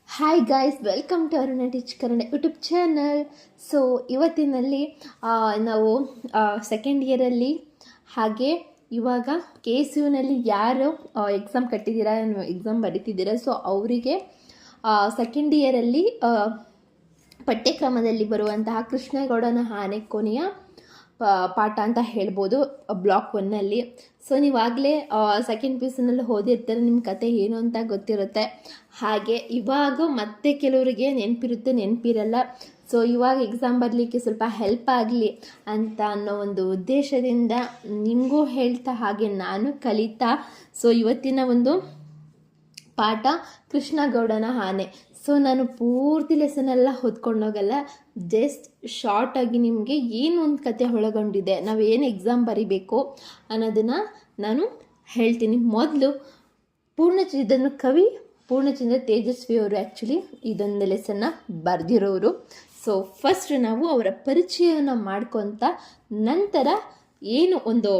Hi guys, welcome to Aruna teach Kannada YouTube channel. So ಇವತ್ತಿನಲ್ಲಿ ನಾವು second ಇಯರಲ್ಲಿ ಹಾಗೆ ಇವಾಗ ಕೆ ಎಸ್ ಯುನಲ್ಲಿ ಯಾರು ಎಕ್ಸಾಮ್ ಕಟ್ಟಿದ್ದೀರಾ, ಎಕ್ಸಾಮ್ ಬರೀತಿದ್ದೀರಾ, ಸೊ ಅವರಿಗೆ ಸೆಕೆಂಡ್ ಇಯರಲ್ಲಿ ಪಠ್ಯಕ್ರಮದಲ್ಲಿ ಬರುವಂತಹ ಕೃಷ್ಣೇಗೌಡನ ಆನೆ ಕೊನೆಯ ಪಾಠ ಅಂತ ಹೇಳ್ಬೋದು, ಬ್ಲಾಕ್ 1ನಲ್ಲಿ. ಸೊ ನೀವಾಗಲೇ ಸೆಕೆಂಡ್ ಪಿ ಯು ಸಿನಲ್ಲಿ ಓದಿರ್ತಾರೆ, ನಿಮ್ಮ ಕತೆ ಏನು ಅಂತ ಗೊತ್ತಿರುತ್ತೆ. ಹಾಗೆ ಇವಾಗ ಮತ್ತೆ ಕೆಲವರಿಗೆ ನೆನಪಿರುತ್ತೆ, ನೆನಪಿರಲ್ಲ. ಸೊ ಇವಾಗ ಎಕ್ಸಾಮ್ ಬರಲಿಕ್ಕೆ ಸ್ವಲ್ಪ ಹೆಲ್ಪ್ ಆಗಲಿ ಅಂತ ಅನ್ನೋ ಒಂದು ಉದ್ದೇಶದಿಂದ ನಿಮಗೂ ಹೇಳ್ತಾ ಹಾಗೆ ನಾನು ಕಲಿತಾ ಸೊ ಇವತ್ತಿನ ಒಂದು ಪಾಠ ಕೃಷ್ಣಗೌಡನ ಆನೆ. ಸೊ ನಾನು ಪೂರ್ತಿ ಲೆಸನೆಲ್ಲ ಓದ್ಕೊಂಡೋಗಲ್ಲ, ಜಸ್ಟ್ ಶಾರ್ಟಾಗಿ ನಿಮಗೆ ಏನು ಒಂದು ಕತೆ ಒಳಗೊಂಡಿದೆ, ನಾವು ಏನು ಎಕ್ಸಾಮ್ ಬರೀಬೇಕು ಅನ್ನೋದನ್ನು ನಾನು ಹೇಳ್ತೀನಿ. ಮೊದಲು ಇದನ್ನು ಕವಿ ಪೂರ್ಣಚಂದ್ರ ತೇಜಸ್ವಿ ಅವರು ಆ್ಯಕ್ಚುಲಿ ಇದೊಂದು ಲೆಸನ್ನ ಬರೆದಿರೋರು. ಸೊ ಫಸ್ಟ್ ನಾವು ಅವರ ಪರಿಚಯನ ಮಾಡ್ಕೊತ ನಂತರ ಏನು ಒಂದು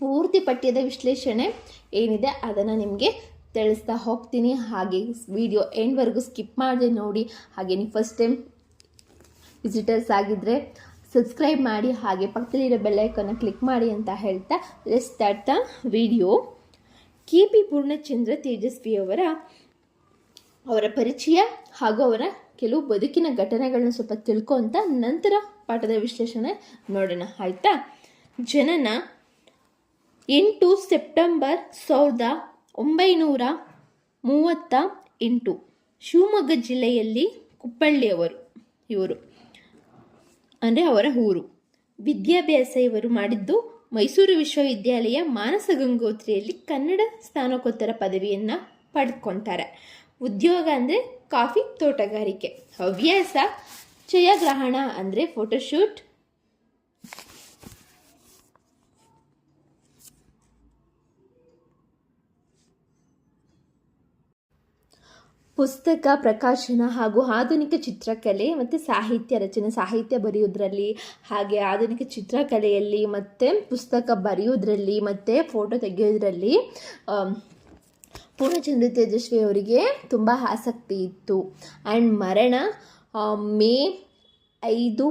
ಪೂರ್ತಿ ಪಠ್ಯದ ವಿಶ್ಲೇಷಣೆ ಏನಿದೆ ಅದನ್ನು ನಿಮಗೆ ತಿಳಿಸ್ತಾ ಹೋಗ್ತೀನಿ. ಹಾಗೆ ವಿಡಿಯೋ ಎಂಡ್ವರೆಗೂ ಸ್ಕಿಪ್ ಮಾಡದೆ ನೋಡಿ. ಹಾಗೆ ನೀವು ಫಸ್ಟ್ ಟೈಮ್ ವಿಸಿಟರ್ಸ್ ಆಗಿದ್ದರೆ ಸಬ್ಸ್ಕ್ರೈಬ್ ಮಾಡಿ, ಹಾಗೆ ಪಕ್ಕದಲ್ಲಿರೋ ಬೆಲ್ಲೈಕನ್ನ ಕ್ಲಿಕ್ ಮಾಡಿ ಅಂತ ಹೇಳ್ತಾ let's start the video. KP Poornachandra ತೇಜಸ್ವಿಯವರ ಪರಿಚಯ ಹಾಗೂ ಅವರ ಕೆಲವು ಬದುಕಿನ ಘಟನೆಗಳನ್ನ ಸ್ವಲ್ಪ ತಿಳ್ಕೊಂತ ನಂತರ ಪಾಠದ ವಿಶ್ಲೇಷಣೆ ನೋಡೋಣ, ಆಯಿತಾ? ಜನನ 8 ಸೆಪ್ಟೆಂಬರ್ 1938, ಶಿವಮೊಗ್ಗ ಜಿಲ್ಲೆಯಲ್ಲಿ ಕುಪ್ಪಳ್ಳಿಯವರು ಇವರು ಅಂದರೆ ಅವರ ಊರು. ವಿದ್ಯಾಭ್ಯಾಸ ಇವರು ಮಾಡಿದ್ದು ಮೈಸೂರು ವಿಶ್ವವಿದ್ಯಾಲಯ ಮಾನಸ ಗಂಗೋತ್ರಿಯಲ್ಲಿ ಕನ್ನಡ ಸ್ನಾತಕೋತ್ತರ ಪದವಿಯನ್ನು ಪಡೆದುಕೊಳ್ತಾರೆ. ಉದ್ಯೋಗ ಅಂದರೆ ಕಾಫಿ ತೋಟಗಾರಿಕೆ. ಹವ್ಯಾಸ ಛಾಯಾಗ್ರಹಣ ಅಂದರೆ ಫೋಟೋಶೂಟ್, ಪುಸ್ತಕ ಪ್ರಕಾಶನ ಹಾಗೂ ಆಧುನಿಕ ಚಿತ್ರಕಲೆ ಮತ್ತು ಸಾಹಿತ್ಯ ರಚನೆ, ಸಾಹಿತ್ಯ ಬರೆಯೋದ್ರಲ್ಲಿ ಹಾಗೆ ಆಧುನಿಕ ಚಿತ್ರಕಲೆಯಲ್ಲಿ ಮತ್ತು ಪುಸ್ತಕ ಬರೆಯೋದ್ರಲ್ಲಿ ಮತ್ತು ಫೋಟೋ ತೆಗೆಯೋದ್ರಲ್ಲಿ ಪೂರ್ಣಚಂದ್ರ ತೇಜಸ್ವಿ ಅವರಿಗೆ ತುಂಬ ಆಸಕ್ತಿ ಇತ್ತು. ಆ್ಯಂಡ್ ಮರಣ ಮೇ 5,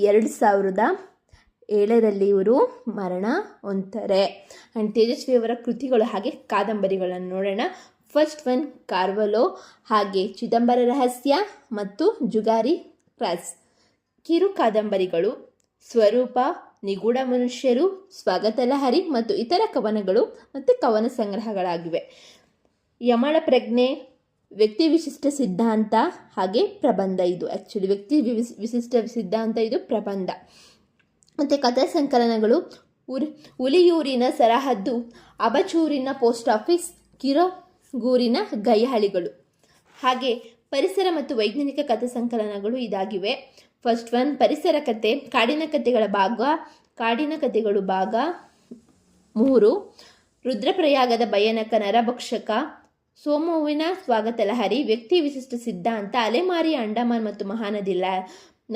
2007 ಇವರು ಮರಣ ಹೊಂದ್ತಾರೆ. ಆ್ಯಂಡ್ ತೇಜಸ್ವಿಯವರ ಕೃತಿಗಳು ಹಾಗೆ ಕಾದಂಬರಿಗಳನ್ನು ನೋಡೋಣ. ಫಸ್ಟ್ ಒನ್ ಕಾರ್ವಲೋ, ಹಾಗೆ ಚಿದಂಬರ ರಹಸ್ಯ ಮತ್ತು ಜುಗಾರಿ ಕ್ರಾಸ್. ಕಿರು ಕಾದಂಬರಿಗಳು ಸ್ವರೂಪ, ನಿಗೂಢ ಮನುಷ್ಯರು, ಸ್ವಾಗತ ಲಹರಿ ಮತ್ತು ಇತರ ಕವನಗಳು ಮತ್ತು ಕವನ ಸಂಗ್ರಹಗಳಾಗಿವೆ. ಯಮಳ ಪ್ರಜ್ಞೆ, ವ್ಯಕ್ತಿ ವಿಶಿಷ್ಟ ಸಿದ್ಧಾಂತ ಹಾಗೆ ಪ್ರಬಂಧ. ಇದು ಆ್ಯಕ್ಚುಲಿ ವ್ಯಕ್ತಿ ವಿಶಿಷ್ಟ ಸಿದ್ಧಾಂತ, ಇದು ಪ್ರಬಂಧ. ಮತ್ತು ಕಥಾ ಸಂಕಲನಗಳು ಹುಲಿಯೂರಿನ ಸರಹದ್ದು, ಅಬಚೂರಿನ ಪೋಸ್ಟ್ ಆಫೀಸ್, ಕಿರಗೂರಿನ ಗಯ್ಯಾಳಿಗಳು. ಹಾಗೆ ಪರಿಸರ ಮತ್ತು ವೈಜ್ಞಾನಿಕ ಕಥಾ ಸಂಕಲನಗಳು ಇದಾಗಿವೆ. ಫಸ್ಟ್ ಒನ್ ಪರಿಸರ ಕತೆ, ಕಾಡಿನ ಕಥೆಗಳು ಭಾಗ 3, ರುದ್ರಪ್ರಯಾಗದ ಭಯಾನಕ ನರಭಕ್ಷಕ, ಸೋಮುವಿನ ಸ್ವಾಗತ ಲಹರಿ, ವ್ಯಕ್ತಿ ವಿಶಿಷ್ಟ ಸಿದ್ಧಾಂತ, ಅಲೆಮಾರಿ ಅಂಡಮಾನ್ ಮತ್ತು ಮಹಾನದಿ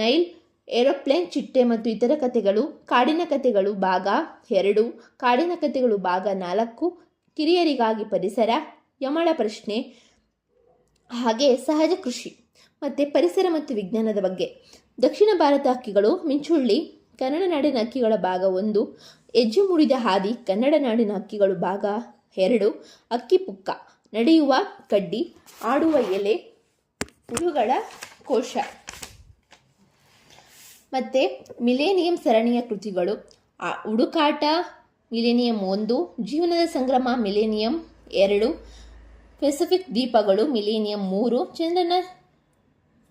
ನೈಲ್, ಏರೋಪ್ಲೇನ್, ಚಿಟ್ಟೆ ಮತ್ತು ಇತರ ಕಥೆಗಳು, ಕಾಡಿನ ಕಥೆಗಳು ಭಾಗ 2, ಕಾಡಿನ ಕಥೆಗಳು ಭಾಗ 4, ಕಿರಿಯರಿಗಾಗಿ ಪರಿಸರ, ಯಮಳ ಪ್ರಶ್ನೆ, ಹಾಗೆ ಸಹಜ ಕೃಷಿ ಮತ್ತು ಪರಿಸರ ಮತ್ತು ವಿಜ್ಞಾನದ ಬಗ್ಗೆ. ದಕ್ಷಿಣ ಭಾರತ ಹಕ್ಕಿಗಳು, ಮಿಂಚುಳ್ಳಿ, ಕನ್ನಡ ನಾಡಿನ ಹಕ್ಕಿಗಳ ಭಾಗ 1, ಹೆಜ್ಜೆ ಮೂಡಿದ ಹಾದಿ, ಕನ್ನಡ ನಾಡಿನ ಹಕ್ಕಿಗಳು ಭಾಗ 2, ಅಕ್ಕಿ ಪುಕ್ಕ, ನಡೆಯುವ ಕಡ್ಡಿ, ಆಡುವ ಎಲೆ, ಹುಳುಗಳ ಕೋಶ. ಮತ್ತು ಮಿಲೇನಿಯಂ ಸರಣಿಯ ಕೃತಿಗಳು, ಹುಡುಕಾಟ ಮಿಲೇನಿಯಂ 1, ಜೀವನದ ಸಂಗ್ರಾಮ ಮಿಲೇನಿಯಂ 2, ಪೆಸಿಫಿಕ್ ದ್ವೀಪಗಳು ಮಿಲೇನಿಯಂ 3, ಚಂದ್ರನ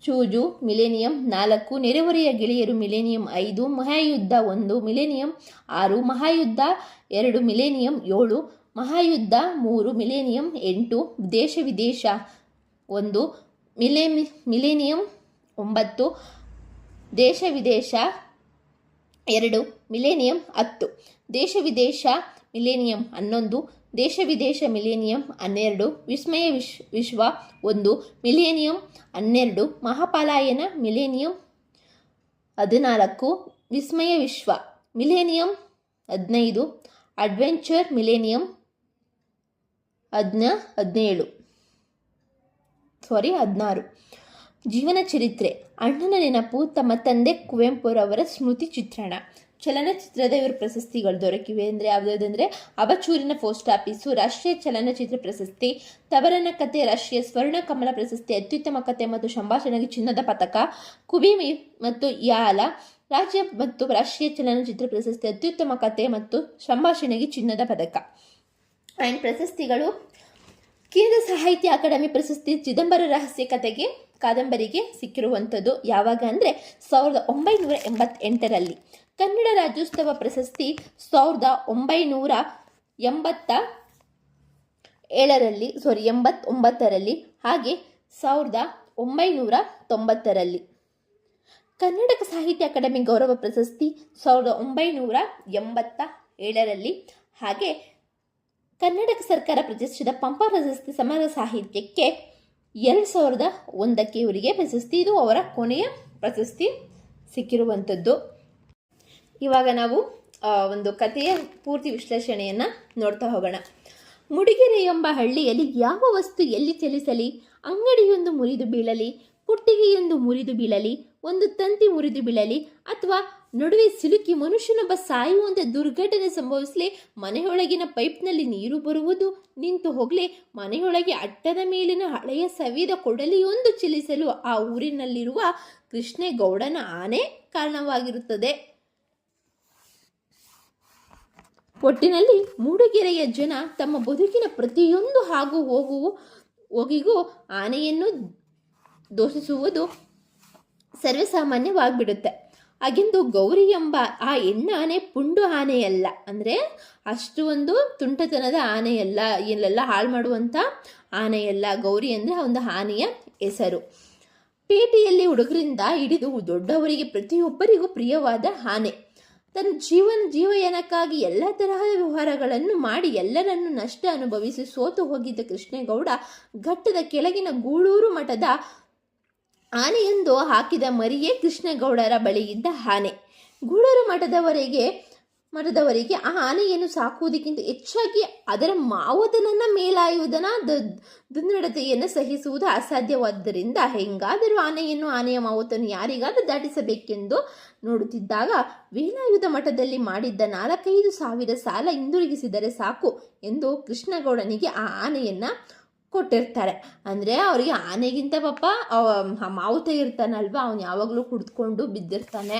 ಚೂಜು ಮಿಲೇನಿಯಂ 4, ನೆರೆಹೊರೆಯ ಗೆಳೆಯರು ಮಿಲೇನಿಯಂ 5, ಮಹಾಯುದ್ಧ 1 ಮಿಲೇನಿಯಂ 6, ಮಹಾಯುದ್ಧ 2 ಮಿಲೇನಿಯಂ 7, ಮಹಾಯುದ್ಧ 3 ಮಿಲೇನಿಯಂ 8, ದೇಶ ವಿದೇಶ 1 ಮಿಲೇನಿಯಂ 9, ದೇಶ ವಿದೇಶ 2 ಮಿಲೇನಿಯಂ 10, ದೇಶ ವಿದೇಶ ಮಿಲೇನಿಯಂ 11, ದೇಶ ವಿದೇಶ ಮಿಲೇನಿಯಂ 12, ವಿಸ್ಮಯ ವಿಶ್ವ 1 ಮಿಲೇನಿಯಂ 12, ಮಹಾಪಲಾಯನ ಮಿಲೇನಿಯಂ 14, ವಿಸ್ಮಯ ವಿಶ್ವ ಮಿಲೇನಿಯಂ 15, ಅಡ್ವೆಂಚರ್ ಮಿಲೇನಿಯಂ 17. 16. ಜೀವನ ಚರಿತ್ರೆ. ಅಣ್ಣನ ನೆನಪು. ತಮ್ಮ ತಂದೆ ಕುವೆಂಪುರವರ ಸ್ಮೃತಿ ಚಿತ್ರಣ. ಚಲನಚಿತ್ರದ ಇವರು ಪ್ರಶಸ್ತಿಗಳು ದೊರಕಿವೆ ಅಂದರೆ ಯಾವುದಾವುದಂದರೆ ಅಬಚೂರಿನ ಪೋಸ್ಟ್ ಆಫೀಸು ರಾಷ್ಟ್ರೀಯ ಚಲನಚಿತ್ರ ಪ್ರಶಸ್ತಿ, ತವರನ ಕತೆ ರಾಷ್ಟ್ರೀಯ ಸ್ವರ್ಣ ಕಮಲ ಪ್ರಶಸ್ತಿ, ಅತ್ಯುತ್ತಮ ಕತೆ ಮತ್ತು ಸಂಭಾಷಣೆಗೆ ಚಿನ್ನದ ಪದಕ, ಕುಬಿಮಿ ಮತ್ತು ಯಾಲ ರಾಜ್ಯ ಮತ್ತು ರಾಷ್ಟ್ರೀಯ ಚಲನಚಿತ್ರ ಪ್ರಶಸ್ತಿ, ಅತ್ಯುತ್ತಮ ಕತೆ ಮತ್ತು ಸಂಭಾಷಣೆಗೆ ಚಿನ್ನದ ಪದಕ. ಆ್ಯಂಡ್ ಪ್ರಶಸ್ತಿಗಳು: ಕೇಂದ್ರ ಸಾಹಿತ್ಯ ಅಕಾಡೆಮಿ ಪ್ರಶಸ್ತಿ ಚಿದಂಬರ ರಹಸ್ಯ ಕತೆಗೆ ಕಾದಂಬರಿಗೆ ಸಿಕ್ಕಿರುವಂಥದ್ದು ಯಾವಾಗ ಅಂದರೆ 1988ರಲ್ಲಿ. ಕನ್ನಡ ರಾಜ್ಯೋತ್ಸವ ಪ್ರಶಸ್ತಿ 1989ರಲ್ಲಿ ಹಾಗೆ 1990ರಲ್ಲಿ. ಕರ್ನಾಟಕ ಸಾಹಿತ್ಯ ಅಕಾಡೆಮಿ ಗೌರವ ಪ್ರಶಸ್ತಿ 1987ರಲ್ಲಿ ಹಾಗೆ ಕರ್ನಾಟಕ ಸರ್ಕಾರ ಪ್ರತಿಷ್ಠಿತ ಪಂಪ ಪ್ರಶಸ್ತಿ ಸಮಗ್ರ ಸಾಹಿತ್ಯಕ್ಕೆ 2001ಕ್ಕೆ ಇವರಿಗೆ ಪ್ರಶಸ್ತಿ. ಇದು ಅವರ ಕೊನೆಯ ಪ್ರಶಸ್ತಿ ಸಿಕ್ಕಿರುವಂಥದ್ದು. ಇವಾಗ ನಾವು ಒಂದು ಕಥೆಯ ಪೂರ್ತಿ ವಿಶ್ಲೇಷಣೆಯನ್ನು ನೋಡ್ತಾ ಹೋಗೋಣ. ಮುಡಿಗೆರೆ ಎಂಬ ಹಳ್ಳಿಯಲ್ಲಿ ಯಾವ ವಸ್ತು ಎಲ್ಲಿ ಚಲಿಸಲಿ, ಅಂಗಡಿಯೊಂದು ಮುರಿದು ಬೀಳಲಿ, ಕುಟ್ಟಿಗೆಯೊಂದು ಮುರಿದು ಬೀಳಲಿ, ಒಂದು ತಂತಿ ಮುರಿದು ಬೀಳಲಿ ಅಥವಾ ನಡುವೆ ಸಿಲುಕಿ ಮನುಷ್ಯನೊಬ್ಬ ಸಾಯುವಂಥ ದುರ್ಘಟನೆ ಸಂಭವಿಸಲಿ, ಮನೆಯೊಳಗಿನ ಪೈಪ್ನಲ್ಲಿ ನೀರು ಬರುವುದು ನಿಂತು ಹೋಗಲಿ, ಮನೆಯೊಳಗೆ ಅಟ್ಟದ ಮೇಲಿನ ಹಳೆಯ ಸವಿದ ಕೊಡಲಿಯೊಂದು ಚಲಿಸಲು ಆ ಊರಿನಲ್ಲಿರುವ ಕೃಷ್ಣೇಗೌಡನ ಆನೆ ಕಾರಣವಾಗಿರುತ್ತದೆ. ಒಟ್ಟಿನಲ್ಲಿ ಮೂಡಿಗೆರೆಯ ಜನ ತಮ್ಮ ಬದುಕಿನ ಪ್ರತಿಯೊಂದು ಹಾಗೂ ಹೋಗಿಗೂ ಆನೆಯನ್ನು ದೋಷಿಸುವುದು ಸರ್ವೇಸಾಮಾನ್ಯವಾಗಿಬಿಡುತ್ತೆ. ಹಾಗೆಂದು ಗೌರಿ ಎಂಬ ಆ ಹೆಣ್ಣಾನೆ ಪುಂಡು ಆನೆಯಲ್ಲ, ಅಂದರೆ ಅಷ್ಟು ಒಂದು ತುಂಟತನದ ಆನೆಯಲ್ಲ, ಇಲ್ಲೆಲ್ಲ ಹಾಳು ಮಾಡುವಂಥ ಆನೆಯಲ್ಲ. ಗೌರಿ ಅಂದರೆ ಒಂದು ಆನೆಯ ಹೆಸರು. ಪೇಟೆಯಲ್ಲಿ ಹುಡುಗರಿಂದ ಹಿಡಿದು ದೊಡ್ಡವರಿಗೆ ಪ್ರತಿಯೊಬ್ಬರಿಗೂ ಪ್ರಿಯವಾದ ಆನೆ. ತನ್ನ ಜೀವಯಾನಕ್ಕಾಗಿ ಎಲ್ಲ ತರಹದ ವ್ಯವಹಾರಗಳನ್ನು ಮಾಡಿ ಎಲ್ಲರನ್ನು ನಷ್ಟ ಅನುಭವಿಸಿ ಸೋತು ಹೋಗಿದ್ದ ಕೃಷ್ಣೇಗೌಡ ಘಟ್ಟದ ಕೆಳಗಿನ ಗೂಳೂರು ಮಠದ ಆನೆಯೊಂದು ಹಾಕಿದ ಮರಿಯೇ ಕೃಷ್ಣೇಗೌಡರ ಬಳಿ ಇದ್ದ ಆನೆ. ಗೂಳೂರು ಮಠದವರಿಗೆ ಆ ಆನೆಯನ್ನು ಸಾಕುವುದಕ್ಕಿಂತ ಹೆಚ್ಚಾಗಿ ಅದರ ಮಾವುತನನ್ನು ಮೇಲಾಯುವುದನ್ನು ದುರ್ನಡತೆಯನ್ನು ಸಹಿಸುವುದು ಅಸಾಧ್ಯವಾದ್ದರಿಂದ ಹೆಂಗಾದರೂ ಆನೆಯ ಮಾವುತನ್ನು ಯಾರಿಗಾದರೂ ದಾಟಿಸಬೇಕೆಂದು ನೋಡುತ್ತಿದ್ದಾಗ ವೇಲಾಯುಧ ಮಠದಲ್ಲಿ ಮಾಡಿದ್ದ 4,500 ಸಾಲ ಹಿಂದಿರುಗಿಸಿದರೆ ಸಾಕು ಎಂದು ಕೃಷ್ಣೇಗೌಡನಿಗೆ ಆ ಆನೆಯನ್ನು ಕೊಟ್ಟಿರ್ತಾರೆ. ಅಂದರೆ ಅವರಿಗೆ ಆನೆಗಿಂತ ಪಾಪ ಮಾವುತ ಇರ್ತಾನಲ್ವ, ಅವನು ಯಾವಾಗಲೂ ಕುಡಿದುಕೊಂಡು ಬಿದ್ದಿರ್ತಾನೆ,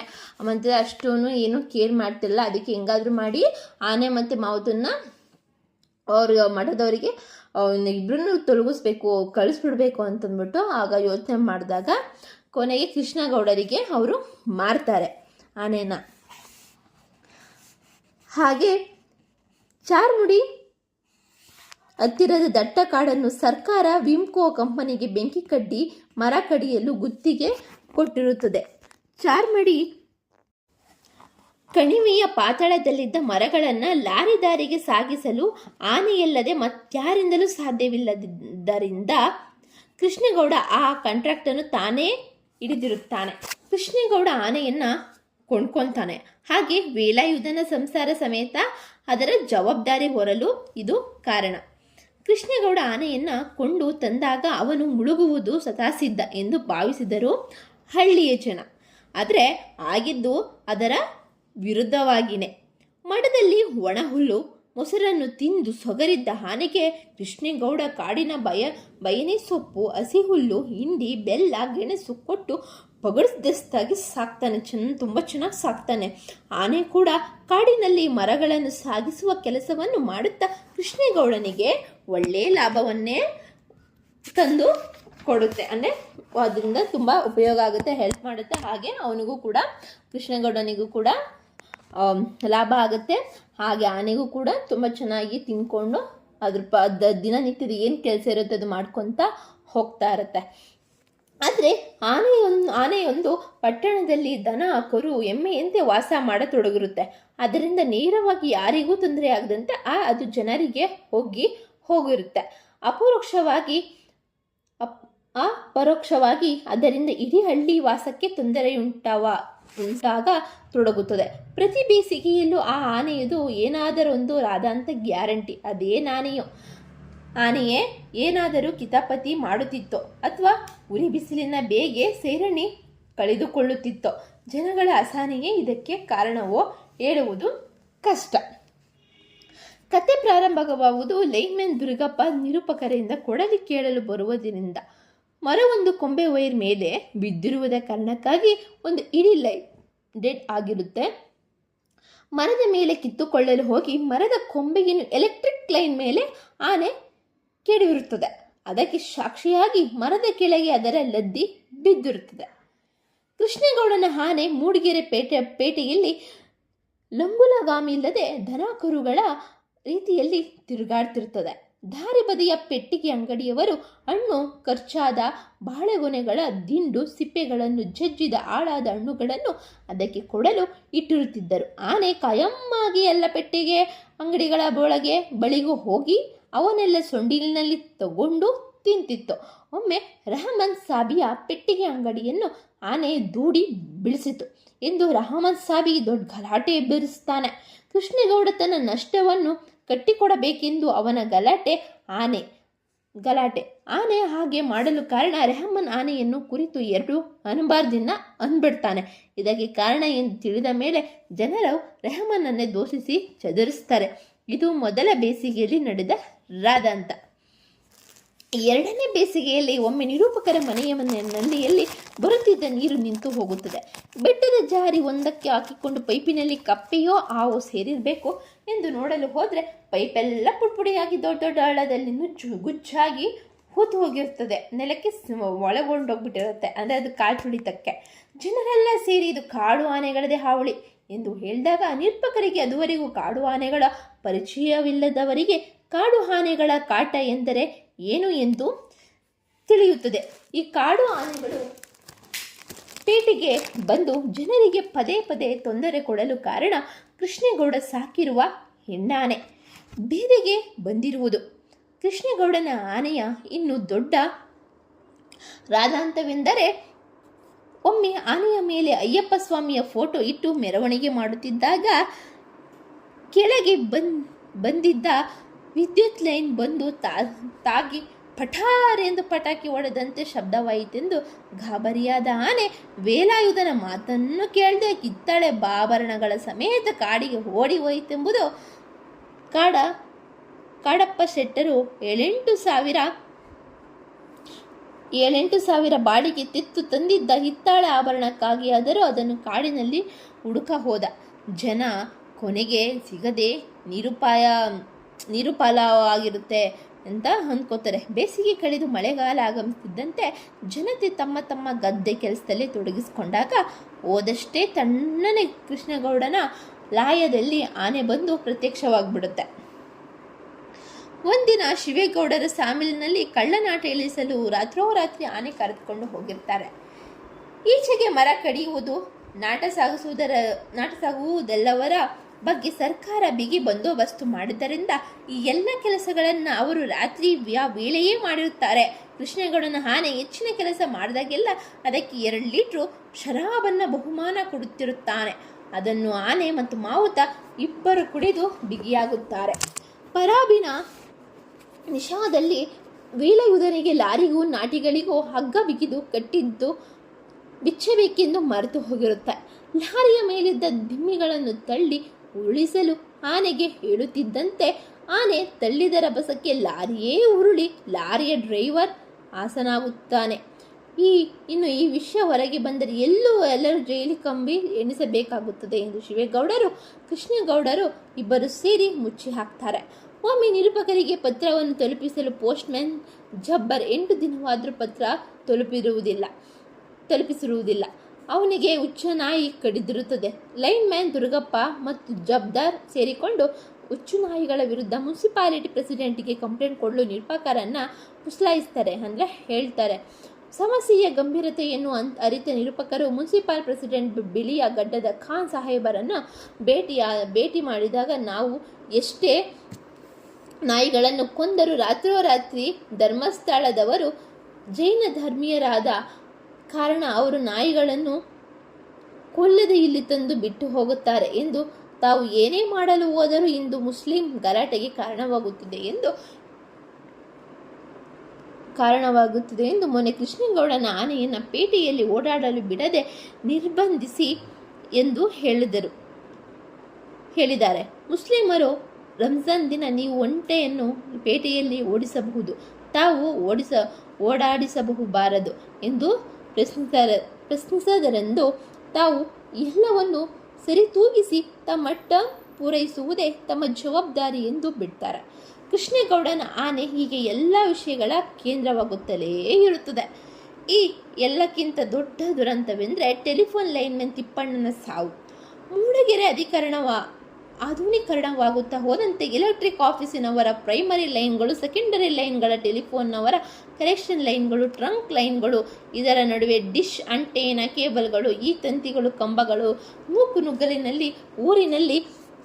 ಮತ್ತು ಅಷ್ಟೂ ಏನೂ ಕೇರ್ ಮಾಡ್ತಿಲ್ಲ. ಅದಕ್ಕೆ ಹೆಂಗಾದರೂ ಮಾಡಿ ಆನೆ ಮತ್ತು ಮಾವುತನ್ನ ಅವ್ರ ಮಠದವರಿಗೆ ಇಬ್ಬರನ್ನು ತೊಲಗಿಸ್ಬೇಕು, ಕಳಿಸ್ಬಿಡ್ಬೇಕು ಅಂತಂದ್ಬಿಟ್ಟು ಆಗ ಯೋಚನೆ ಮಾಡಿದಾಗ ಕೊನೆಗೆ ಕೃಷ್ಣೇಗೌಡರಿಗೆ ಅವರು ಮಾರ್ತಾರೆ ಆನೆನ. ಹಾಗೆ ಚಾರ್ಮುಡಿ ಹತ್ತಿರದ ದಟ್ಟ ಕಾಡನ್ನು ಸರ್ಕಾರ ವಿಮ್ಕೋ ಕಂಪನಿಗೆ ಬೆಂಕಿ ಕಡ್ಡಿ ಮರ ಕಡಿಯಲು ಗುತ್ತಿಗೆ ಕೊಟ್ಟಿರುತ್ತದೆ. ಚಾರ್ಮಡಿ ಕಣಿವೆಯ ಪಾತಾಳದಲ್ಲಿದ್ದ ಮರಗಳನ್ನು ಲಾರಿ ದಾರಿಗೆ ಸಾಗಿಸಲು ಆನೆಯಲ್ಲದೆ ಮತ್ಯಾರಿಂದಲೂ ಸಾಧ್ಯವಿಲ್ಲದ್ದರಿಂದ ಕೃಷ್ಣೇಗೌಡ ಆ ಕಾಂಟ್ರಾಕ್ಟನ್ನು ತಾನೇ ಹಿಡಿದಿರುತ್ತಾನೆ. ಕೃಷ್ಣೇಗೌಡ ಆನೆಯನ್ನು ಕೊಂಡ್ಕೊತಾನೆ. ಹಾಗೆ ವೇಲಾಯುಧನ ಸಂಸಾರ ಸಮೇತ ಅದರ ಜವಾಬ್ದಾರಿ ಹೊರಲು ಇದು ಕಾರಣ. ಕೃಷ್ಣೇಗೌಡ ಆನೆಯನ್ನು ಕೊಂಡು ತಂದಾಗ ಅವನು ಮುಳುಗುವುದು ಸತಾಸಿದ್ಧ ಎಂದು ಭಾವಿಸಿದರು ಹಳ್ಳಿಯ ಜನ. ಆದರೆ ಆಗಿದ್ದು ಅದರ ವಿರುದ್ಧವಾಗಿಯೇ. ಮಠದಲ್ಲಿ ಒಣ ಹುಲ್ಲು ಮೊಸರನ್ನು ತಿಂದು ಸೊಗರಿದ್ದ ಆನೆಗೆ ಕೃಷ್ಣೇಗೌಡ ಕಾಡಿನ ಬಯನೆ ಸೊಪ್ಪು, ಹಸಿ ಹುಲ್ಲು, ಹಿಂಡಿ, ಬೆಲ್ಲ, ಗೆಣಸು ಕೊಟ್ಟು ಪಗಡಿಸ್ದಾಗಿ ಸಾಕ್ತಾನೆ. ತುಂಬ ಚೆನ್ನಾಗಿ ಸಾಕ್ತಾನೆ. ಆನೆ ಕೂಡ ಕಾಡಿನಲ್ಲಿ ಮರಗಳನ್ನು ಸಾಗಿಸುವ ಕೆಲಸವನ್ನು ಮಾಡುತ್ತಾ ಕೃಷ್ಣೇಗೌಡನಿಗೆ ಒಳ್ಳೆಯ ಲಾಭವನ್ನೇ ತಂದು ಕೊಡುತ್ತೆ. ಅಂದರೆ ಅದರಿಂದ ತುಂಬ ಉಪಯೋಗ ಆಗುತ್ತೆ, ಹೆಲ್ಪ್ ಮಾಡುತ್ತೆ. ಹಾಗೆ ಅವನಿಗೂ ಕೂಡ, ಕೃಷ್ಣೇಗೌಡನಿಗೂ ಕೂಡ ಲಾಭ ಆಗುತ್ತೆ. ಹಾಗೆ ಆನೆಗೂ ಕೂಡ ತುಂಬ ಚೆನ್ನಾಗಿ ತಿನ್ಕೊಂಡು ಅದ್ರ ದಿನನಿತ್ಯದ ಏನು ಕೆಲಸ ಇರುತ್ತೆ ಅದು ಮಾಡ್ಕೊತ ಹೋಗ್ತಾ ಇರುತ್ತೆ. ಆದರೆ ಆನೆಯೊಂದು ಪಟ್ಟಣದಲ್ಲಿ ದನ, ಕರು, ಎಮ್ಮೆಯಂತೆ ವಾಸ ಮಾಡತೊಡಗಿರುತ್ತೆ. ಅದರಿಂದ ನೇರವಾಗಿ ಯಾರಿಗೂ ತೊಂದರೆ ಆಗದಂತೆ ಅದು ಜನರಿಗೆ ಹೋಗಿರುತ್ತೆ. ಅಪರೋಕ್ಷವಾಗಿ ಅದರಿಂದ ಇಡೀ ಹಳ್ಳಿ ವಾಸಕ್ಕೆ ಉಂಟಾಗ ತೊಡಗುತ್ತದೆ. ಪ್ರತಿ ಬೇಸಿಗೆಯಲ್ಲೂ ಆ ಆನೆಯದು ಏನಾದರೊಂದು ರಾದ ಅಂತ ಗ್ಯಾರಂಟಿ. ಅದೇನಾನೆಯೋ ಆನೆಯೇ ಏನಾದರೂ ಕಿತಾಪತಿ ಮಾಡುತ್ತಿತ್ತೋ ಅಥವಾ ಉರಿ ಬಿಸಿಲಿನ ಬೇಗೆ ಸೇರಣಿ ಕಳೆದುಕೊಳ್ಳುತ್ತಿತ್ತೋ? ಜನಗಳ ಅಸಹನೆಯೇ ಇದಕ್ಕೆ ಕಾರಣವೋ ಹೇಳುವುದು ಕಷ್ಟ. ಕತೆ ಪ್ರಾರಂಭವಾಗುವುದು ಲೈನ್ಮನ್ ದುರ್ಗಪ್ಪ ನಿರೂಪಕರಿಂದ ಕೊಡಲಿ ಕೇಳಲು ಬರುವುದರಿಂದ. ಮರವೊಂದು ಕೊಂಬೆ ವೈರ್ ಮೇಲೆ ಬಿದ್ದಿರುವುದ ಕಾರಣಕ್ಕಾಗಿ ಒಂದು ಇಡೀ ಲೈನ್ ಡೆಡ್ ಆಗಿರುತ್ತೆ. ಮರದ ಮೇಲೆ ಕಿತ್ತುಕೊಳ್ಳಲು ಹೋಗಿ ಮರದ ಕೊಂಬೆಯನ್ನು ಎಲೆಕ್ಟ್ರಿಕ್ ಲೈನ್ ಮೇಲೆ ಆನೆ ಕೆಡವಿರುತ್ತದೆ. ಅದಕ್ಕೆ ಸಾಕ್ಷಿಯಾಗಿ ಮರದ ಕೆಳಗೆ ಅದರ ಲದ್ದಿ ಬಿದ್ದಿರುತ್ತದೆ. ಕೃಷ್ಣೇಗೌಡನ ಆನೆ ಮೂಡಿಗೆರೆ ಪೇಟೆಯಲ್ಲಿ ಲಂಗುಲಗಾಮಿ ಇಲ್ಲದೆ ದನ ಕರುಗಳ ರೀತಿಯಲ್ಲಿ ತಿರುಗಾಡ್ತಿರುತ್ತದೆ. ದಾರಿ ಬದಿಯ ಪೆಟ್ಟಿಗೆ ಅಂಗಡಿಯವರು ಹಣ್ಣು ಖರ್ಚಾದ ಬಾಳೆಗೊನೆಗಳ ದಿಂಡು ಸಿಪ್ಪೆಗಳನ್ನು ಜಜ್ಜಿದ ಹಾಳಾದ ಹಣ್ಣುಗಳನ್ನು ಅದಕ್ಕೆ ಕೊಡಲು ಇಟ್ಟಿರುತ್ತಿದ್ದರು. ಆನೆ ಕಾಯಮ್ಮಾಗಿ ಎಲ್ಲ ಪೆಟ್ಟಿಗೆ ಅಂಗಡಿಗಳ ಬಳಿಗೂ ಹೋಗಿ ಅವನ್ನೆಲ್ಲ ಸೊಂಡಿಲಿನಲ್ಲಿ ತಗೊಂಡು ತಿಂತಿತ್ತು. ಒಮ್ಮೆ ರಹಮಾನ್ ಸಾಬಿಯ ಪೆಟ್ಟಿಗೆ ಅಂಗಡಿಯನ್ನು ಆನೆ ದೂಡಿ ಬಿಡಿಸಿತು ಎಂದು ರಹಮಾನ್ ಸಾಬಿ ದೊಡ್ಡ ಗಲಾಟೆ ಎಬ್ಬರಿಸ್ತಾನೆ. ಕೃಷ್ಣೇಗೌಡ ತನ್ನ ನಷ್ಟವನ್ನು ಕಟ್ಟಿಕೊಡಬೇಕೆಂದು ಅವನ ಗಲಾಟೆ. ಆನೆ ಹಾಗೆ ಮಾಡಲು ಕಾರಣ ರೆಹಮಾನ್ ಆನೆಯನ್ನು ಕುರಿತು ಎರಡು ಅನ್ಬಾರ್ದಿನ ಅಂದ್ಬಿಡ್ತಾನೆ. ಇದಕ್ಕೆ ಕಾರಣ ಎಂದು ತಿಳಿದ ಮೇಲೆ ಜನರು ರೆಹಮಾನನ್ನೇ ದೂಷಿಸಿ ಚದುರಿಸ್ತಾರೆ. ಇದು ಮೊದಲ ಬೇಸಿಗೆಯಲ್ಲಿ ನಡೆದ ರಾದಂತ. ಎರಡನೇ ಬೇಸಿಗೆಯಲ್ಲಿ ಒಮ್ಮೆ ನಿರೂಪಕರ ಮನೆಯ ನಲ್ಲಿಯಲ್ಲಿ ಬರುತ್ತಿದ್ದ ನೀರು ನಿಂತು ಹೋಗುತ್ತದೆ. ಬೆಟ್ಟದ ಜಾರಿ ಒಂದಕ್ಕೆ ಹಾಕಿಕೊಂಡು ಪೈಪಿನಲ್ಲಿ ಕಪ್ಪೆಯೋ ಹಾವೋ ಸೇರಿರಬೇಕು ಎಂದು ನೋಡಲು ಹೋದರೆ ಪೈಪೆಲ್ಲ ಪುಡಿಯಾಗಿ ದೊಡ್ಡ ದೊಡ್ಡ ಹಳ್ಳದಲ್ಲಿ ಗುಚ್ಚಾಗಿ ಹೂತು ಹೋಗಿರ್ತದೆ. ನೆಲಕ್ಕೆ ಒಳಗೊಂಡೋಗ್ಬಿಟ್ಟಿರುತ್ತೆ. ಅಂದರೆ ಅದು ಕಾಲು ತುಳಿತಕ್ಕೆ. ಜನರೆಲ್ಲ ಸೇರಿ ಇದು ಕಾಡು ಆನೆಗಳದೇ ಹಾವಳಿ ಎಂದು ಹೇಳಿದಾಗ ನಿರೂಪಕರಿಗೆ ಅದುವರೆಗೂ ಕಾಡು ಆನೆಗಳ ಪರಿಚಯವಿಲ್ಲದವರಿಗೆ ಕಾಡು ಆನೆಗಳ ಕಾಟ ಎಂದರೆ ಏನು ಎಂದು ತಿಳಿಯುತ್ತದೆ. ಈ ಕಾಡು ಆನೆಗಳು ಪೇಟೆಗೆ ಬಂದು ಜನರಿಗೆ ಪದೇ ಪದೇ ತೊಂದರೆ ಕೊಡಲು ಕಾರಣ ಕೃಷ್ಣೇಗೌಡ ಸಾಕಿರುವ ಹೆಣ್ಣಾನೆ ಬೀದಿಗೆ ಬಂದಿರುವುದು. ಕೃಷ್ಣೇಗೌಡನ ಆನೆಯ ಇನ್ನು ದೊಡ್ಡ ರಾದಾಂತವೆಂದರೆ ಒಮ್ಮೆ ಆನೆಯ ಮೇಲೆ ಅಯ್ಯಪ್ಪ ಸ್ವಾಮಿಯ ಫೋಟೋ ಇಟ್ಟು ಮೆರವಣಿಗೆ ಮಾಡುತ್ತಿದ್ದಾಗ ಕೆಳಗೆ ಬಂದಿದ್ದ ವಿದ್ಯುತ್ ಲೈನ್ ಬಂದು ತಾಗಿ ಪಠಾರೆಂದು ಪಟಾಕಿ ಹೊಡೆದಂತೆ ಶಬ್ದವಾಯಿತೆಂದು ಗಾಬರಿಯಾದ ಆನೆ ವೇಲಾಯುಧನ ಮಾತನ್ನು ಕೇಳದೆ ಕಿತ್ತಳೆ ಬಾಭರಣಗಳ ಸಮೇತ ಕಾಡಿಗೆ ಓಡಿ ಹೋಯಿತೆಂಬುದು ಕಾಡಪ್ಪ ಶೆಟ್ಟರು 7,000 ಬಾಡಿಗೆ ತೆತ್ತು ತಂದಿದ್ದ ಹಿತ್ತಾಳೆ ಆಭರಣಕ್ಕಾಗಿ ಆದರೂ ಅದನ್ನು ಕಾಡಿನಲ್ಲಿ ಹುಡುಕ ಹೋದ. ಜನ ಕೊನೆಗೆ ಸಿಗದೆ ನಿರುಪಾಲವಾಗಿರುತ್ತೆ ಅಂತ ಅಂದ್ಕೋತಾರೆ. ಬೇಸಿಗೆ ಕಳೆದು ಮಳೆಗಾಲ ಆಗಮಿಸುತ್ತಿದ್ದಂತೆ ಜನತೆ ತಮ್ಮ ತಮ್ಮ ಗದ್ದೆ ಕೆಲಸದಲ್ಲಿ ತೊಡಗಿಸಿಕೊಂಡಾಗ ಹೋದಷ್ಟೇ ತಣ್ಣನೆ ಕೃಷ್ಣೇಗೌಡನ ಲಾಯದಲ್ಲಿ ಆನೆ ಬಂದು ಪ್ರತ್ಯಕ್ಷವಾಗಿಬಿಡುತ್ತೆ. ಒಂದಿನ ಶಿವೇಗೌಡರ ಸಾಮಿಲಿನಲ್ಲಿ ಕಳ್ಳನಾಟ ಇಳಿಸಲು ರಾತ್ರೋರಾತ್ರಿ ಆನೆ ಕರೆದುಕೊಂಡು ಹೋಗಿರ್ತಾರೆ. ಈಚೆಗೆ ಮರ ಕಡಿಯುವುದು, ನಾಟ ಸಾಗುವುದೆಲ್ಲವರ ಬಗ್ಗೆ ಸರ್ಕಾರ ಬಿಗಿ ಬಂದೋಬಸ್ತು ಮಾಡಿದ್ದರಿಂದ ಈ ಎಲ್ಲ ಕೆಲಸಗಳನ್ನು ಅವರು ರಾತ್ರಿ ವೇಳೆಯೇ ಮಾಡಿರುತ್ತಾರೆ. ಕೃಷ್ಣೇಗೌಡನ ಆನೆ ಹೆಚ್ಚಿನ ಕೆಲಸ ಮಾಡಿದಾಗೆಲ್ಲ ಅದಕ್ಕೆ 2 ಲೀಟ್ರು ಶರಾಬನ್ನು ಬಹುಮಾನ ಕೊಡುತ್ತಿರುತ್ತಾನೆ. ಅದನ್ನು ಆನೆ ಮತ್ತು ಮಾವುತ ಇಬ್ಬರು ಕುಡಿದು ಬಿಗಿಯಾಗುತ್ತಾರೆ. ಪರಾಬಿನ ನಿಷಾದಲ್ಲಿ ವೇಲಾಯುಧನಿಗೆ ಲಾರಿಗೂ ನಾಟಿಗಳಿಗೂ ಹಗ್ಗ ಬಿಗಿದು ಕಟ್ಟಿದ್ದು ಬಿಚ್ಚಬೇಕೆಂದು ಮರೆತು ಹೋಗಿರುತ್ತೆ. ಲಾರಿಯ ಮೇಲಿದ್ದ ದಿಮ್ಮಿಗಳನ್ನು ತಳ್ಳಿ ಉರುಳಿಸಲು ಆನೆಗೆ ಹೇಳುತ್ತಿದ್ದಂತೆ ಆನೆ ತಳ್ಳಿದ ರಭಸಕ್ಕೆ ಲಾರಿಯೇ ಉರುಳಿ ಲಾರಿಯ ಡ್ರೈವರ್ ಆಸನಾಗುತ್ತಾನೆ. ಇನ್ನು ಈ ವಿಷಯ ಹೊರಗೆ ಬಂದರೆ ಎಲ್ಲರೂ ಜೈಲಿ ಕಂಬಿ ಎಣಿಸಬೇಕಾಗುತ್ತದೆ ಎಂದು ಶಿವೇಗೌಡರು ಕೃಷ್ಣೇಗೌಡರು ಇಬ್ಬರು ಸೇರಿ ಮುಚ್ಚಿ ಹಾಕ್ತಾರೆ. ಒಮ್ಮೆ ನಿರೂಪಕರಿಗೆ ಪತ್ರವನ್ನು ತಲುಪಿಸಲು ಪೋಸ್ಟ್ಮ್ಯಾನ್ ಜಬ್ಬರ್ 8 ದಿನವಾದರೂ ಪತ್ರ ತಲುಪಿಸಿರುವುದಿಲ್ಲ. ಅವನಿಗೆ ಹುಚ್ಚ ನಾಯಿ ಕಡಿದಿರುತ್ತದೆ. ಲೈನ್ ಮ್ಯಾನ್ ದುರ್ಗಪ್ಪ ಮತ್ತು ಜಬ್ದಾರ್ ಸೇರಿಕೊಂಡು ಹುಚ್ಚು ನಾಯಿಗಳ ವಿರುದ್ಧ ಮುನ್ಸಿಪಾಲಿಟಿ ಪ್ರೆಸಿಡೆಂಟ್ಗೆ ಕಂಪ್ಲೇಂಟ್ ಕೊಡಲು ನಿರೂಪಕರನ್ನು ಪುಸ್ಲಾಯಿಸ್ತಾರೆ. ಅಂದರೆ ಹೇಳ್ತಾರೆ. ಸಮಸ್ಯೆಯ ಗಂಭೀರತೆಯನ್ನು ಅರಿತ ನಿರೂಪಕರು ಮುನ್ಸಿಪಾಲ್ ಪ್ರೆಸಿಡೆಂಟ್ ಬಿಳಿಯ ಗಡ್ಡದ ಖಾನ್ ಸಾಹೇಬರನ್ನು ಭೇಟಿ ಮಾಡಿದಾಗ ನಾವು ಎಷ್ಟೇ ನಾಯಿಗಳನ್ನು ಕೊಂದರೂ ರಾತ್ರೋರಾತ್ರಿ ಧರ್ಮಸ್ಥಳದವರು ಜೈನ ಧರ್ಮೀಯರಾದ ಕಾರಣ ಅವರು ನಾಯಿಗಳನ್ನು ಕೊಲ್ಲದೆ ಇಲ್ಲಿ ತಂದು ಬಿಟ್ಟು ಹೋಗುತ್ತಾರೆ ಎಂದು ತಾವು ಏನೇ ಮಾಡಲು ಹೋದರೂ ಇಂದು ಮುಸ್ಲಿಂ ಗಲಾಟೆಗೆ ಕಾರಣವಾಗುತ್ತಿದೆ ಎಂದು ಕಾರಣವಾಗುತ್ತದೆ ಎಂದು ಮೊನ್ನೆ ಕೃಷ್ಣೇಗೌಡನ ಆನೆಯನ್ನು ಪೇಟೆಯಲ್ಲಿ ಓಡಾಡಲು ಬಿಡದೆ ನಿರ್ಬಂಧಿಸಿ ಎಂದು ಹೇಳಿದ್ದಾರೆ. ಮುಸ್ಲಿಮರು ರಂಜಾನ್ ದಿನ ನೀವು ಒಂಟೆಯನ್ನು ಪೇಟೆಯಲ್ಲಿ ಓಡಿಸಬಹುದು, ತಾವು ಓಡಾಡಿಸಬಹುಬಾರದು ಎಂದು ಪ್ರಶ್ನಿಸದರೆಂದು ತಾವು ಎಲ್ಲವನ್ನು ಸರಿತೂಗಿಸಿ ತಮ್ಮ ಟರ್ಮ್ ಪೂರೈಸುವುದೇ ತಮ್ಮ ಜವಾಬ್ದಾರಿ ಎಂದು ಬಿಡ್ತಾರೆ. ಕೃಷ್ಣೇಗೌಡನ ಆನೆ ಹೀಗೆ ಎಲ್ಲ ವಿಷಯಗಳ ಕೇಂದ್ರವಾಗುತ್ತಲೇ ಇರುತ್ತದೆ. ಈ ಎಲ್ಲಕ್ಕಿಂತ ದೊಡ್ಡ ದುರಂತವೆಂದರೆ ಟೆಲಿಫೋನ್ ಲೈನ್ಮನ್ ತಿಪ್ಪಣ್ಣನ ಸಾವು. ಮೂಡಿಗೆರೆ ಆಧುನೀಕರಣವಾಗುತ್ತಾ ಹೋದಂತೆ ಎಲೆಕ್ಟ್ರಿಕ್ ಆಫೀಸಿನವರ ಪ್ರೈಮರಿ ಲೈನ್ಗಳು, ಸೆಕೆಂಡರಿ ಲೈನ್ಗಳ, ಟೆಲಿಫೋನ್ನವರ ಕನೆಕ್ಷನ್ ಲೈನ್ಗಳು, ಟ್ರಂಕ್ ಲೈನ್ಗಳು, ಇದರ ನಡುವೆ ಡಿಶ್, ಅಂಟೇನಾ, ಕೇಬಲ್ಗಳು, ಈ ತಂತಿಗಳು, ಕಂಬಗಳು, ನೂಕುನುಗ್ಗಲಿನಲ್ಲಿ ಊರಿನಲ್ಲಿ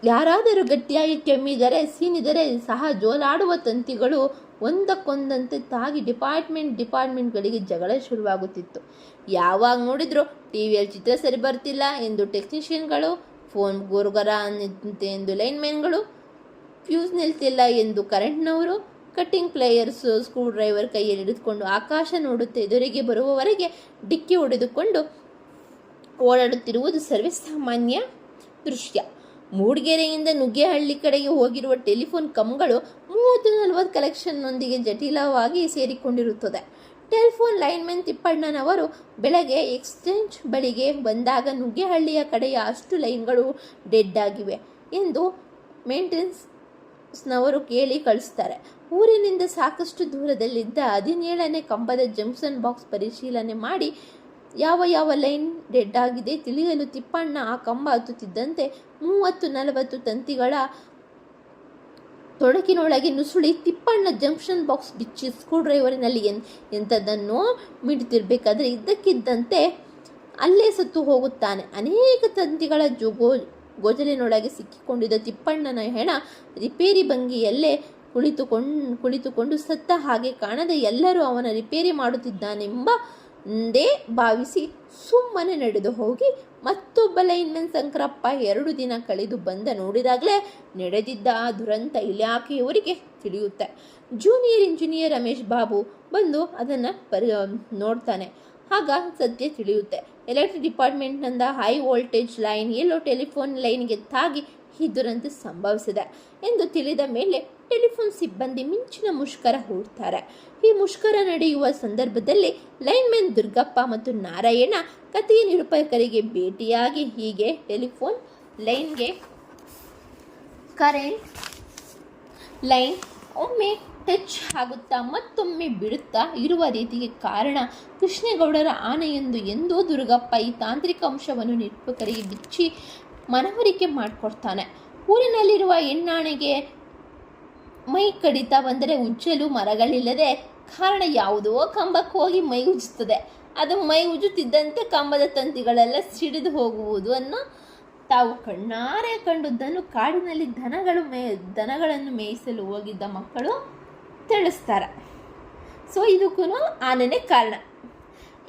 ಯಾರಾದರೂ ಗಟ್ಟಿಯಾಗಿ ಕೆಮ್ಮಿದರೆ, ಸೀನಿದರೆ ಸಹ ಜೋಲಾಡುವ ತಂತಿಗಳು ಒಂದಕ್ಕೊಂದಂತೆ ತಾಗಿ ಡಿಪಾರ್ಟ್ಮೆಂಟ್ಗಳಿಗೆ ಜಗಳ ಶುರುವಾಗುತ್ತಿತ್ತು. ಯಾವಾಗ ನೋಡಿದ್ರು ಟಿವಿಯಲ್ಲಿ ಚಿತ್ರ ಸರಿ ಬರ್ತಿಲ್ಲ ಎಂದು ಟೆಕ್ನಿಷಿಯನ್ಗಳು, ಫೋನ್ ಗುರುಗರ ಎಂದು ಲೈನ್ಮೆನ್ಗಳು, ಫ್ಯೂಸ್ ನಿಲ್ತಿಲ್ಲ ಎಂದು ಕರೆಂಟ್ನವರು, ಕಟ್ಟಿಂಗ್ ಪ್ಲೇಯರ್ಸ್, ಸ್ಕ್ರೂ ಡ್ರೈವರ್ ಕೈಯಲ್ಲಿ ಹಿಡಿದುಕೊಂಡು ಆಕಾಶ ನೋಡುತ್ತೆ ಎದುರಿಗೆ ಬರುವವರೆಗೆ ಡಿಕ್ಕಿ ಹೊಡೆದುಕೊಂಡು ಓಡಾಡುತ್ತಿರುವುದು ಸರ್ವೇಸಾಮಾನ್ಯ ದೃಶ್ಯ. ಮೂಡಿಗೆರೆಯಿಂದ ನುಗ್ಗೇಹಳ್ಳಿ ಕಡೆಗೆ ಹೋಗಿರುವ ಟೆಲಿಫೋನ್ ಕಂಬಗಳು 30-40 ಕಲೆಕ್ಷನ್ನೊಂದಿಗೆ ಜಟಿಲವಾಗಿ ಸೇರಿಕೊಂಡಿರುತ್ತದೆ. ಟೆಲಿಫೋನ್ ಲೈನ್ಮನ್ ತಿಪ್ಪಣ್ಣನವರು ಬೆಳಗ್ಗೆ ಎಕ್ಸ್ಚೇಂಜ್ ಬಳಿಗೆ ಬಂದಾಗ ನುಗ್ಗೇಹಳ್ಳಿಯ ಕಡೆಯ ಅಷ್ಟು ಲೈನ್ಗಳು ಡೆಡ್ ಆಗಿವೆ ಎಂದು ಮೇಂಟೆನೆನ್ಸ್ನವರು ಕೇಳಿ ಕಳಿಸ್ತಾರೆ. ಊರಿನಿಂದ ಸಾಕಷ್ಟು ದೂರದಲ್ಲಿದ್ದ 17ನೇ ಕಂಬದ ಜಂಕ್ಷನ್ ಬಾಕ್ಸ್ ಪರಿಶೀಲನೆ ಮಾಡಿ ಯಾವ ಲೈನ್ ಡೆಡ್ ಆಗಿದೆ ತಿಳಿಯಲು ತಿಪ್ಪಣ್ಣ ಆ ಕಂಬ ಹತ್ತುತ್ತಿದ್ದಂತೆ 30-40 ತಂತಿಗಳ ತೊಡಕಿನೊಳಗೆ ನುಸುಳಿ ತಿಪ್ಪಣ್ಣ ಜಂಕ್ಷನ್ ಬಾಕ್ಸ್ ಬಿಚ್ಚಿ ಸ್ಕ್ರೂ ಡ್ರೈವರಿನಲ್ಲಿ ಎಂಥದನ್ನೋ ಮಿಡುತ್ತಿರಬೇಕಾದ್ರೆ ಇದ್ದಕ್ಕಿದ್ದಂತೆ ಅಲ್ಲೇ ಸತ್ತು ಹೋಗುತ್ತಾನೆ. ಅನೇಕ ತಂತಿಗಳ ಗೋಜಲಿನೊಳಗೆ ಸಿಕ್ಕಿಕೊಂಡಿದ್ದ ತಿಪ್ಪಣ್ಣನ ಹೆಣ ರಿಪೇರಿ ಭಂಗಿಯಲ್ಲೇ ಕುಳಿತುಕೊಂಡು ಸತ್ತ ಹಾಗೆ ಕಾಣದೆ ಎಲ್ಲರೂ ಅವನ ರಿಪೇರಿ ಮಾಡುತ್ತಿದ್ದಾನೆಂಬಂದೇ ಭಾವಿಸಿ ಸುಮ್ಮನೆ ನಡೆದು ಹೋಗಿ ಮತ್ತೊಬ್ಬ ಲೈನ್ಮನ್ ಶಂಕರಪ್ಪ 2 ದಿನ ಕಳೆದು ಬಂದ ನೋಡಿದಾಗಲೇ ನಡೆದಿದ್ದ ಆ ದುರಂತ ಇಲಾಖೆಯವರಿಗೆ ತಿಳಿಯುತ್ತೆ. ಜೂನಿಯರ್ ಇಂಜಿನಿಯರ್ ರಮೇಶ್ ಬಾಬು ಬಂದು ಅದನ್ನು ನೋಡ್ತಾನೆ. ಆಗ ಸತ್ಯ ತಿಳಿಯುತ್ತೆ. ಎಲೆಕ್ಟ್ರಿಕ್ ಡಿಪಾರ್ಟ್ಮೆಂಟ್ನಿಂದ ಹೈ ವೋಲ್ಟೇಜ್ ಲೈನ್ ಎಲ್ಲೋ ಟೆಲಿಫೋನ್ ಲೈನ್ಗೆ ತಾಗಿ ಈ ದುರಂತ ಸಂಭವಿಸಿದೆ ಎಂದು ತಿಳಿದ ಮೇಲೆ ಟೆಲಿಫೋನ್ ಸಿಬ್ಬಂದಿ ಮಿಂಚಿನ ಮುಷ್ಕರ ಹೂಡ್ತಾರೆ. ಈ ಮುಷ್ಕರ ನಡೆಯುವ ಸಂದರ್ಭದಲ್ಲಿ ಲೈನ್ಮನ್ ದುರ್ಗಪ್ಪ ಮತ್ತು ನಾರಾಯಣ ಕಥೆಯ ನಿರೂಪಕರಿಗೆ ಭೇಟಿಯಾಗಿ ಹೀಗೆ ಟೆಲಿಫೋನ್ ಲೈನ್ಗೆ ಕರೆಂಟ್ ಲೈನ್ ಒಮ್ಮೆ ಟಚ್ ಆಗುತ್ತಾ ಮತ್ತೊಮ್ಮೆ ಬಿಡುತ್ತಾ ಇರುವ ರೀತಿಗೆ ಕಾರಣ ಕೃಷ್ಣೇಗೌಡರ ಆನೆಯೊಂದು ಎಂದೋ ದುರ್ಗಪ್ಪ ಈ ತಾಂತ್ರಿಕ ಅಂಶವನ್ನು ನಿರೂಪಕರಿಗೆ ಬಿಚ್ಚಿ ಮನವರಿಕೆ ಮಾಡಿಕೊಡ್ತಾನೆ. ಊರಿನಲ್ಲಿರುವ ಹೆಣ್ಣಾನೆಗೆ ಮೈ ಕಡಿತ ಬಂದರೆ ಉಜ್ಜಲು ಮರಗಳಿಲ್ಲದೆ ಕಾರಣ ಯಾವುದೋ ಕಂಬಕ್ಕೆ ಹೋಗಿ ಮೈ ಉಜ್ಜುತ್ತದೆ. ಅದು ಮೈ ಉಜ್ಜುತ್ತಿದ್ದಂತೆ ಕಂಬದ ತಂತಿಗಳೆಲ್ಲ ಸಿಡಿದು ಹೋಗುವುದು ಅನ್ನೋ ತಾವು ಕಣ್ಣಾರೆ ಕಂಡುದನ್ನು ಕಾಡಿನಲ್ಲಿ ದನಗಳನ್ನು ಮೇಯಿಸಲು ಹೋಗಿದ್ದ ಮಕ್ಕಳು ತಿಳಿಸ್ತಾರೆ. ಸೊ ಇದಕ್ಕೂ ಆನೆನೇ ಕಾರಣ.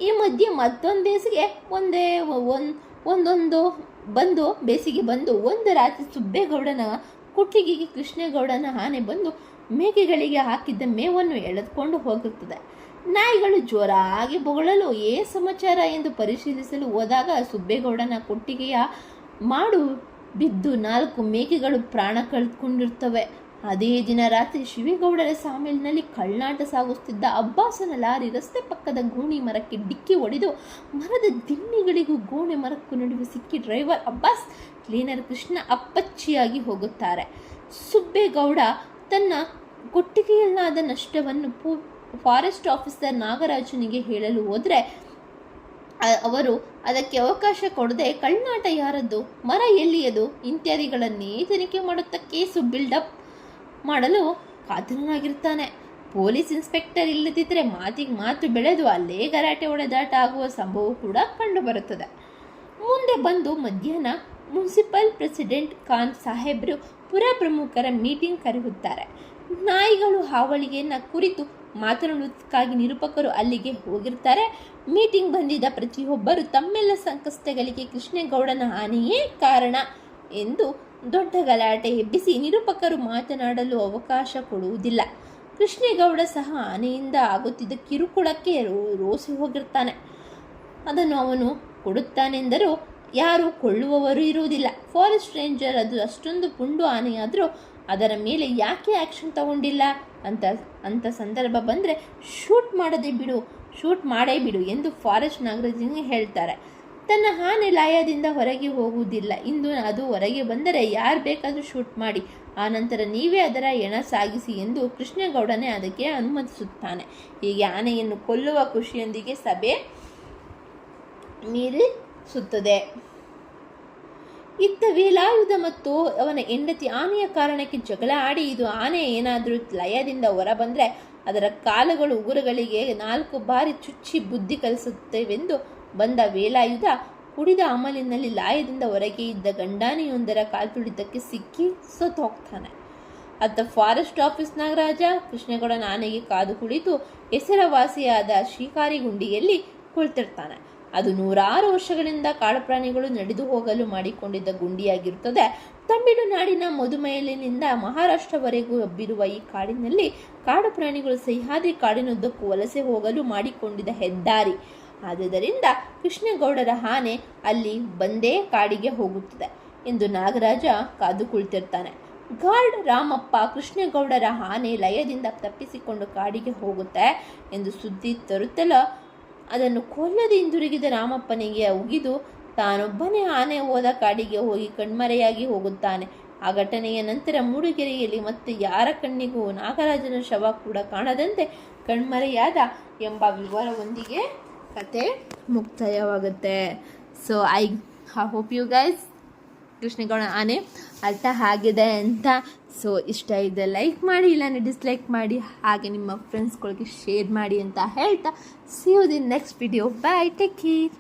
ಈ ಮಧ್ಯೆ ಮತ್ತೊಂದು ಬೇಸಿಗೆ ಬೇಸಿಗೆ ಬಂದು ಒಂದು ರಾತ್ರಿ ಸುಬ್ಬೇಗೌಡನ ಕೊಟ್ಟಿಗೆಗೆ ಕೃಷ್ಣೇಗೌಡನ ಆನೆ ಬಂದು ಮೇಕೆಗಳಿಗೆ ಹಾಕಿದ್ದ ಮೇವನ್ನು ಎಳೆದುಕೊಂಡು ಹೋಗುತ್ತದೆ. ನಾಯಿಗಳು ಜೋರಾಗಿ ಬೊಗಳಲು ಸಮಾಚಾರ ಎಂದು ಪರಿಶೀಲಿಸಲು ಹೋದಾಗ ಸುಬ್ಬೇಗೌಡನ ಕೊಟ್ಟಿಗೆಯ ಮಾಡು ಬಿದ್ದು 4 ಮೇಕೆಗಳು ಪ್ರಾಣ ಕಳೆದುಕೊಂಡಿರ್ತವೆ. ಅದೇ ದಿನ ರಾತ್ರಿ ಶಿವೇಗೌಡರ ಸಾಮಿಲ್ನಲ್ಲಿ ಕಳ್ಳಾಟ ಸಾಗಿಸುತ್ತಿದ್ದ ಅಬ್ಬಾಸನ ಲಾರಿ ರಸ್ತೆ ಪಕ್ಕದ ಗೋಣಿ ಮರಕ್ಕೆ ಡಿಕ್ಕಿ ಹೊಡೆದು ಮರದ ದಿಮ್ಮಿಗಳಿಗೂ ಗೋಣೆ ಮರಕ್ಕೂ ನಡುವೆ ಸಿಕ್ಕಿ ಡ್ರೈವರ್ ಅಬ್ಬಾಸ್, ಕ್ಲೀನರ್ ಕೃಷ್ಣ ಅಪ್ಪಚ್ಚಿಯಾಗಿ ಹೋಗುತ್ತಾರೆ. ಸುಬ್ಬೇಗೌಡ ತನ್ನ ಕೊಟ್ಟಿಗೆಯಲ್ಲಾದ ನಷ್ಟವನ್ನು ಫಾರೆಸ್ಟ್ ಆಫೀಸರ್ ನಾಗರಾಜನಿಗೆ ಹೇಳಲು ಹೋದರೆ ಅವರು ಅದಕ್ಕೆ ಅವಕಾಶ ಕೊಡದೆ ಕಳ್ಳಾಟ ಯಾರದ್ದು, ಮರ ಎಲ್ಲಿಯದು ಇತ್ಯಾದಿಗಳನ್ನೇ ತನಿಖೆ ಮಾಡುತ್ತಾ ಕೇಸು ಬಿಲ್ಡಪ್ ಮಾಡಲು ಕಾತರನಾಗಿರ್ತಾನೆ. ಪೊಲೀಸ್ ಇನ್ಸ್ಪೆಕ್ಟರ್ ಇಲ್ಲದಿದ್ದರೆ ಮಾತಿಗೆ ಮಾತು ಬೆಳೆದು ಅಲ್ಲೇ ಗಲಾಟೆ ಹೊಡೆದಾಟ ಆಗುವ ಸಂಭವ ಕೂಡ ಕಂಡುಬರುತ್ತದೆ. ಮುಂದೆ ಬಂದು ಮಧ್ಯಾಹ್ನ ಮುನ್ಸಿಪಲ್ ಪ್ರೆಸಿಡೆಂಟ್ ಖಾನ್ ಸಾಹೇಬ್ರು ಪುರ ಪ್ರಮುಖರ ಮೀಟಿಂಗ್ ಕರೆಯುತ್ತಾರೆ. ನಾಯಿಗಳು ಹಾವಳಿಗೆಯನ್ನು ಕುರಿತು ಮಾತನಾಡುವುದಕ್ಕಾಗಿ ನಿರೂಪಕರು ಅಲ್ಲಿಗೆ ಹೋಗಿರ್ತಾರೆ. ಮೀಟಿಂಗ್ ಬಂದಿದ್ದ ಪ್ರತಿಯೊಬ್ಬರು ತಮ್ಮೆಲ್ಲ ಸಂಕಷ್ಟಗಳಿಗೆ ಕೃಷ್ಣೇಗೌಡನ ಆನೆಯೇ ಕಾರಣ ಎಂದು ದೊಡ್ಡ ಗಲಾಟೆ ಎಬ್ಬಿಸಿ ನಿರೂಪಕರು ಮಾತನಾಡಲು ಅವಕಾಶ ಕೊಡುವುದಿಲ್ಲ. ಕೃಷ್ಣೇಗೌಡ ಸಹ ಆನೆಯಿಂದ ಆಗುತ್ತಿದ್ದ ಕಿರುಕುಳಕ್ಕೆ ರೋಸಿ ಹೋಗಿರ್ತಾನೆ. ಅದನ್ನು ಅವನು ಕೊಡುತ್ತಾನೆಂದರೂ ಯಾರು ಕೊಳ್ಳುವವರು ಇರುವುದಿಲ್ಲ. ಫಾರೆಸ್ಟ್ ರೇಂಜರ್ ಅದು ಅಷ್ಟೊಂದು ಪುಂಡು ಆನೆಯಾದರೂ ಅದರ ಮೇಲೆ ಯಾಕೆ ಆ್ಯಕ್ಷನ್ ತಗೊಂಡಿಲ್ಲ ಅಂತ ಸಂದರ್ಭ ಬಂದರೆ ಶೂಟ್ ಮಾಡೇ ಬಿಡು ಎಂದು ಫಾರೆಸ್ಟ್ ನಾಗರಾಜನಿಗೆ ಹೇಳ್ತಾರೆ. ತನ್ನ ಆನೆ ಲಾಯದಿಂದ ಹೊರಗೆ ಹೋಗುವುದಿಲ್ಲ. ಇಂದು ಅದು ಹೊರಗೆ ಬಂದರೆ ಯಾರು ಬೇಕಾದರೂ ಶೂಟ್ ಮಾಡಿ, ಆನಂತರ ನೀವೇ ಅದರ ಎಣ ಸಾಗಿಸಿ ಎಂದು ಕೃಷ್ಣೇಗೌಡನೇ ಅದಕ್ಕೆ ಅನುಮತಿಸುತ್ತಾನೆ. ಹೀಗೆ ಆನೆಯನ್ನು ಕೊಲ್ಲುವ ಖುಷಿಯೊಂದಿಗೆ ಸಭೆ ಮೀರಿಸುತ್ತದೆ. ಇತ್ತ ವೇಲಾಯುಧ ಮತ್ತು ಅವನ ಹೆಂಡತಿ ಆನೆಯ ಕಾರಣಕ್ಕೆ ಜಗಳ ಆಡಿ, ಇದು ಆನೆ ಏನಾದರೂ ಲಯದಿಂದ ಹೊರ ಬಂದರೆ ಅದರ ಕಾಲುಗಳು ಉಗುರುಗಳಿಗೆ 4 ಬಾರಿ ಚುಚ್ಚಿ ಬುದ್ಧಿ ಕಲಿಸುತ್ತೇವೆಂದು ಬಂದ ವೇಲಾಯುಧ ಕುಡಿದ ಅಮಲಿನಲ್ಲಿ ಲಾಯದಿಂದ ಹೊರಗೆ ಇದ್ದ ಗಂಡಾನೆಯೊಂದರ ಕಾಲ್ತುಳಿತಕ್ಕೆ ಸಿಕ್ಕಿ ಸತ್ತು ಹೋಗ್ತಾನೆ. ಅತ್ತ ಫಾರೆಸ್ಟ್ ಆಫೀಸ್ ನಾಗರಾಜ ಕೃಷ್ಣೇಗೌಡನ ಆನೆಗೆ ಕಾದು ಕುಳಿತು ಹೆಸರುವಾಸಿಯಾದ ಶಿಕಾರಿಗುಂಡಿಯಲ್ಲಿ ಕುಳಿತಿರ್ತಾನೆ. ಅದು 100 ವರ್ಷಗಳಿಂದ ಕಾಡು ಪ್ರಾಣಿಗಳು ನಡೆದು ಹೋಗಲು ಮಾಡಿಕೊಂಡಿದ್ದ ಗುಂಡಿಯಾಗಿರುತ್ತದೆ. ತಮಿಳುನಾಡಿನ ಮಧುಮೈಲಿನಿಂದ ಮಹಾರಾಷ್ಟ್ರವರೆಗೂ ಹಬ್ಬಿರುವ ಈ ಕಾಡಿನಲ್ಲಿ ಕಾಡು ಪ್ರಾಣಿಗಳು ಸಹ್ಯಾದ್ರಿ ಕಾಡಿನುದ್ದಕ್ಕೂ ವಲಸೆ ಹೋಗಲು ಮಾಡಿಕೊಂಡಿದ್ದ ಹೆದ್ದಾರಿ. ಆದುದರಿಂದ ಕೃಷ್ಣೇಗೌಡರ ಆನೆ ಅಲ್ಲಿ ಬಂದೇ ಕಾಡಿಗೆ ಹೋಗುತ್ತದೆ ಎಂದು ನಾಗರಾಜ ಕಾದು ಕುಳಿತಿರ್ತಾನೆ. ಗಾರ್ಡ್ ರಾಮಪ್ಪ ಕೃಷ್ಣೇಗೌಡರ ಆನೆ ಲಯದಿಂದ ತಪ್ಪಿಸಿಕೊಂಡು ಕಾಡಿಗೆ ಹೋಗುತ್ತೆ ಎಂದು ಸುದ್ದಿ ತರುತ್ತಲ ಅದನ್ನು ಕೊಲ್ಲದೆ ಹಿಂದಿರುಗಿದ ರಾಮಪ್ಪನಿಗೆ ಉಗಿದು ತಾನೊಬ್ಬನೇ ಆನೆ ಹೋದ ಕಾಡಿಗೆ ಹೋಗಿ ಕಣ್ಮರೆಯಾಗಿ ಹೋಗುತ್ತಾನೆ. ಆ ಘಟನೆಯ ನಂತರ ಮೂಡಿಗೆರೆಯಲ್ಲಿ ಮತ್ತೆ ಯಾರ ಕಣ್ಣಿಗೂ ನಾಗರಾಜನ ಶವ ಕೂಡ ಕಾಣದಂತೆ ಕಣ್ಮರೆಯಾದ ಎಂಬ ವಿವರವೊಂದಿಗೆ ಕತೆ ಮುಕ್ತಾಯವಾಗುತ್ತೆ. So I hope you guys Krishnegowda ಆನೆ ಅರ್ಥ ಆಗಿದೆ ಅಂತ. ಸೊ ಇಷ್ಟ ಇದೆ ಲೈಕ್ ಮಾಡಿ, ಇಲ್ಲಾಂದರೆ ಡಿಸ್ಲೈಕ್ ಮಾಡಿ, ಹಾಗೆ ನಿಮ್ಮ ಫ್ರೆಂಡ್ಸ್ಗಳಿಗೆ ಶೇರ್ ಮಾಡಿ ಅಂತ ಹೇಳ್ತಾ see you the next video. Bye, take care.